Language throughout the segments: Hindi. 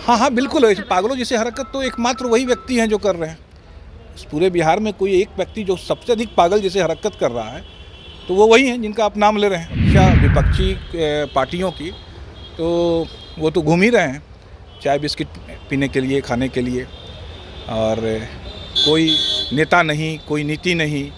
हाँ हाँ बिल्कुल, ऐसे पागलों जैसी हरकत तो एकमात्र वही व्यक्ति हैं जो कर रहे हैं। इस पूरे बिहार में कोई एक व्यक्ति जो सबसे अधिक पागल जैसे हरकत कर रहा है तो वो वही हैं जिनका आप नाम ले रहे हैं। क्या विपक्षी पार्टियों की तो वो तो घूम ही रहे हैं चाय बिस्किट पीने के लिए, खाने के लिए, और कोई नेता नहीं, कोई नीति नहीं,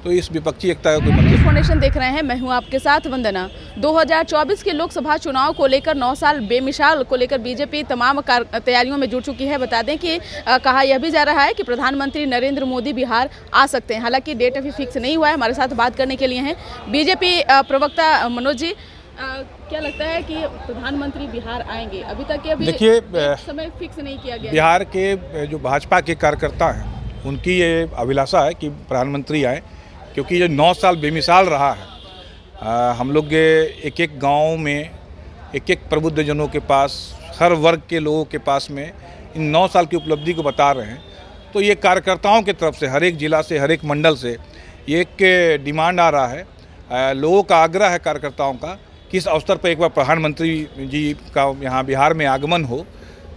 तो इस विपक्षी एकता का कोई मतलब। फाउंडेशन देख रहे हैं, मैं हूं आपके साथ वंदना। 2024 के लोकसभा चुनाव को लेकर 9 साल बेमिसाल को लेकर बीजेपी तमाम तैयारियों में जुट चुकी है। बता दें कि कहा यह भी जा रहा है कि प्रधानमंत्री नरेंद्र मोदी बिहार आ सकते हैं। हालांकि डेट अभी फिक्स नहीं हुआ है। हमारे साथ बात करने के लिए हैं बीजेपी प्रवक्ता मनोज जी। क्या लगता है कि प्रधानमंत्री बिहार आएंगे? अभी तक के देखिए, समय फिक्स नहीं किया गया। बिहार के जो भाजपा के कार्यकर्ता हैं उनकी ये अभिलाषा है कि प्रधानमंत्री आए, क्योंकि ये 9 साल बेमिसाल रहा है। हम लोग एक एक गांव में, एक एक प्रबुद्धजनों के पास, हर वर्ग के लोगों के पास में इन 9 साल की उपलब्धि को बता रहे हैं। तो ये कार्यकर्ताओं की तरफ से, हर एक जिला से, हर एक मंडल से ये एक डिमांड आ रहा है, लोगों का आग्रह है कार्यकर्ताओं का कि इस अवसर पर एक बार प्रधानमंत्री जी का यहाँ बिहार में आगमन हो।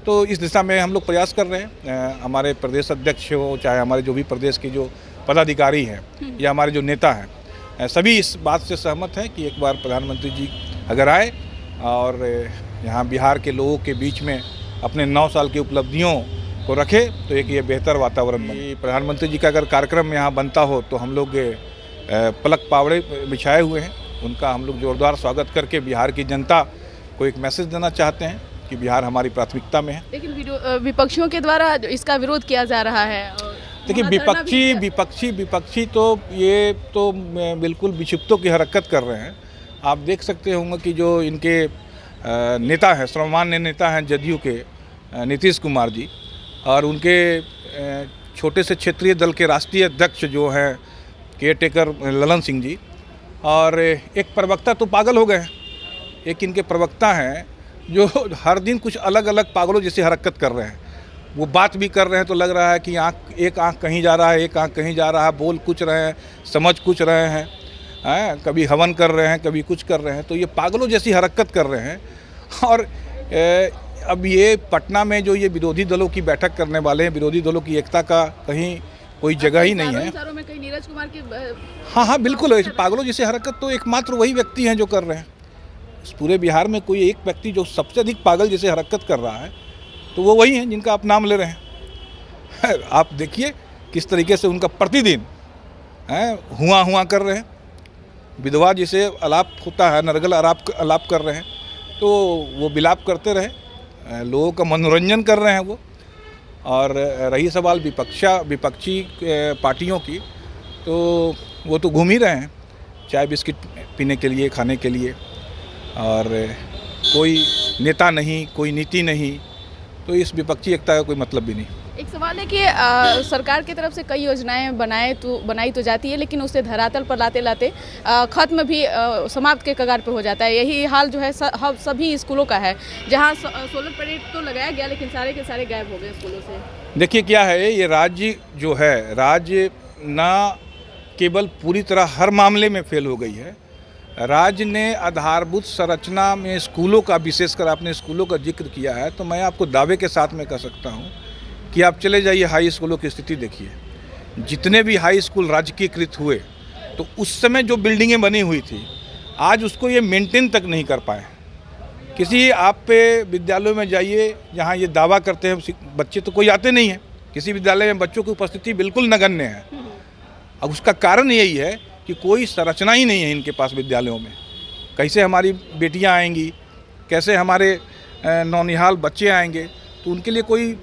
तो इस दिशा में हम लोग प्रयास कर रहे हैं। हमारे प्रदेश अध्यक्ष हो, चाहे हमारे जो भी प्रदेश के जो पदाधिकारी हैं या हमारे जो नेता हैं, सभी इस बात से सहमत हैं कि एक बार प्रधानमंत्री जी अगर आए और यहाँ बिहार के लोगों के बीच में अपने 9 साल की उपलब्धियों को रखे तो एक ये बेहतर वातावरण बने। प्रधानमंत्री जी का अगर कार्यक्रम यहाँ बनता हो तो हम लोग पलक पावड़े बिछाए हुए हैं। उनका हम लोग जोरदार स्वागत करके बिहार की जनता को एक मैसेज देना चाहते हैं कि बिहार हमारी प्राथमिकता में है। लेकिन विपक्षियों के द्वारा इसका विरोध किया जा रहा है। देखिए, विपक्षी तो ये तो बिल्कुल विक्षिप्तों की हरकत कर रहे हैं। आप देख सकते होंगे कि जो इनके नेता हैं, सर्वमान्य नेता हैं जदयू के नीतीश कुमार जी, और उनके छोटे से क्षेत्रीय दल के राष्ट्रीय अध्यक्ष जो हैं केयरटेकर ललन सिंह जी, और एक प्रवक्ता तो पागल हो गए हैं। एक इनके प्रवक्ता हैं जो हर दिन कुछ अलग अलग पागलों जैसी हरकत कर रहे हैं। वो बात भी कर रहे हैं तो लग रहा है कि एक आँख कहीं जा रहा है, एक आँख कहीं जा रहा है, बोल कुछ रहे हैं, समझ कुछ रहे हैं, कभी हवन कर रहे हैं, कभी कुछ कर रहे हैं। तो ये पागलों जैसी हरकत कर रहे हैं। और अब ये पटना में जो ये विरोधी दलों की बैठक करने वाले हैं, विरोधी दलों की एकता का कहीं कोई जगह ही नहीं है। में कहीं नीरज कुमार की हाँ बिल्कुल, ऐसे पागलों जैसी हरकत तो एकमात्र वही व्यक्ति हैं जो कर रहे हैं। इस पूरे बिहार में कोई एक व्यक्ति जो सबसे अधिक पागल जैसे हरकत कर रहा है तो वो वही हैं जिनका आप नाम ले रहे हैं। आप देखिए किस तरीके से उनका प्रतिदिन हुआ कर रहे हैं। विधवा जिसे अलाप होता है, नरगल अलाप कर रहे हैं, तो वो विलाप करते रहे, लोगों का मनोरंजन कर रहे हैं वो। और रही सवाल विपक्षी पार्टियों की, तो वो तो घूम ही रहे हैं चाय बिस्किट पीने के लिए, खाने के लिए, और कोई नेता नहीं, कोई नीति नहीं, तो इस विपक्षी एकता का कोई मतलब भी नहीं। एक सवाल है कि सरकार की तरफ से कई योजनाएं बनाई तो जाती है, लेकिन उसे धरातल पर लाते लाते खत्म भी समाप्त के कगार पर हो जाता है। यही हाल जो है सभी स्कूलों का है, जहां सोलर प्लेट तो लगाया गया लेकिन सारे के सारे गायब हो गए स्कूलों से। देखिए क्या है, ये राज्य जो है, राज्य ना केवल पूरी तरह हर मामले में फेल हो गई है, राज्य ने आधारभूत संरचना में स्कूलों का, विशेषकर आपने स्कूलों का जिक्र किया है, तो मैं आपको दावे के साथ में कह सकता हूँ कि आप चले जाइए हाई स्कूलों की स्थिति देखिए। जितने भी हाई स्कूल राजकीयकृत हुए तो उस समय जो बिल्डिंगें बनी हुई थी, आज उसको ये मेंटेन तक नहीं कर पाए। किसी आप पे विद्यालयों में जाइए जहाँ ये दावा करते हैं बच्चे, तो कोई आते नहीं हैं। किसी विद्यालय में बच्चों की उपस्थिति बिल्कुल नगण्य है। अब उसका कारण यही है कि कोई संरचना ही नहीं है इनके पास विद्यालयों में। कैसे हमारी बेटियां आएंगी, कैसे हमारे नौनिहाल बच्चे आएंगे, तो उनके लिए कोई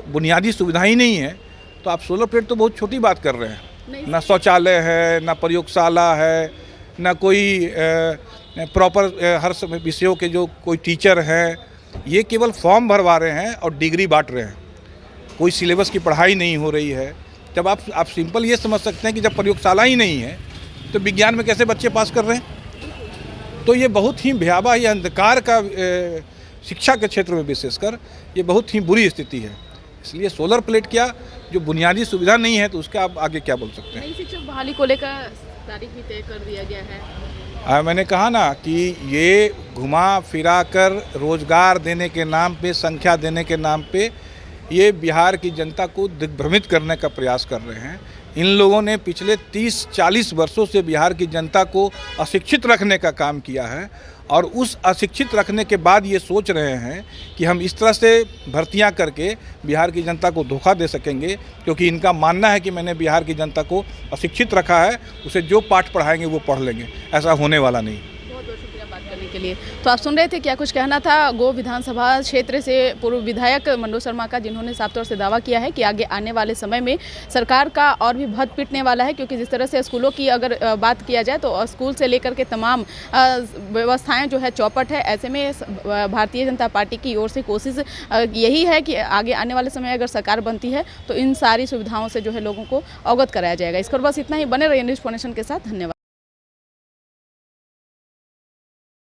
बुनियादी सुविधा ही नहीं है। तो आप सोलर प्लेट तो बहुत छोटी बात कर रहे हैं। ना शौचालय है, ना प्रयोगशाला है, ना कोई प्रॉपर हर विषयों के जो कोई टीचर हैं। ये केवल फॉर्म भरवा रहे हैं और डिग्री बांट रहे हैं। कोई सिलेबस की पढ़ाई नहीं हो रही है। जब आप सिंपल ये समझ सकते हैं कि जब प्रयोगशाला ही नहीं है तो विज्ञान में कैसे बच्चे पास कर रहे हैं। तो ये बहुत ही भयावह, ये अंधकार का शिक्षा के क्षेत्र में विशेषकर ये बहुत ही बुरी स्थिति है। इसलिए सोलर प्लेट क्या, जो बुनियादी सुविधा नहीं है तो उसका आप आगे क्या बोल सकते हैं। नई शिक्षक बहाली को लेकर तारीख भी तय कर दिया गया है। मैंने कहा ना कि ये घुमा फिरा कर रोजगार देने के नाम पे, संख्या देने के नाम पे ये बिहार की जनता को दिग्भ्रमित करने का प्रयास कर रहे हैं। इन लोगों ने पिछले 30-40 वर्षों से बिहार की जनता को अशिक्षित रखने का काम किया है और उस अशिक्षित रखने के बाद ये सोच रहे हैं कि हम इस तरह से भर्तियां करके बिहार की जनता को धोखा दे सकेंगे, क्योंकि इनका मानना है कि मैंने बिहार की जनता को अशिक्षित रखा है, उसे जो पाठ पढ़ाएंगे वो पढ़ लेंगे। ऐसा होने वाला नहीं। बहुत बहुत शुक्रिया बात करने के लिए। तो आप सुन रहे थे, क्या कुछ कहना था गो विधानसभा क्षेत्र से पूर्व विधायक मंडू शर्मा का, जिन्होंने साफ तौर से दावा किया है कि आगे आने वाले समय में सरकार का और भी भद पिटने वाला है, क्योंकि जिस तरह से स्कूलों की अगर बात किया जाए तो स्कूल से लेकर के तमाम व्यवस्थाएं जो है चौपट है। ऐसे में भारतीय जनता पार्टी की ओर से कोशिश यही है कि आगे आने वाले समय अगर सरकार बनती है तो इन सारी सुविधाओं से जो है लोगों को अवगत कराया जाएगा। इस पर बस इतना ही। बने रहिए न्यूज़ 4 नेशन के साथ। धन्यवाद।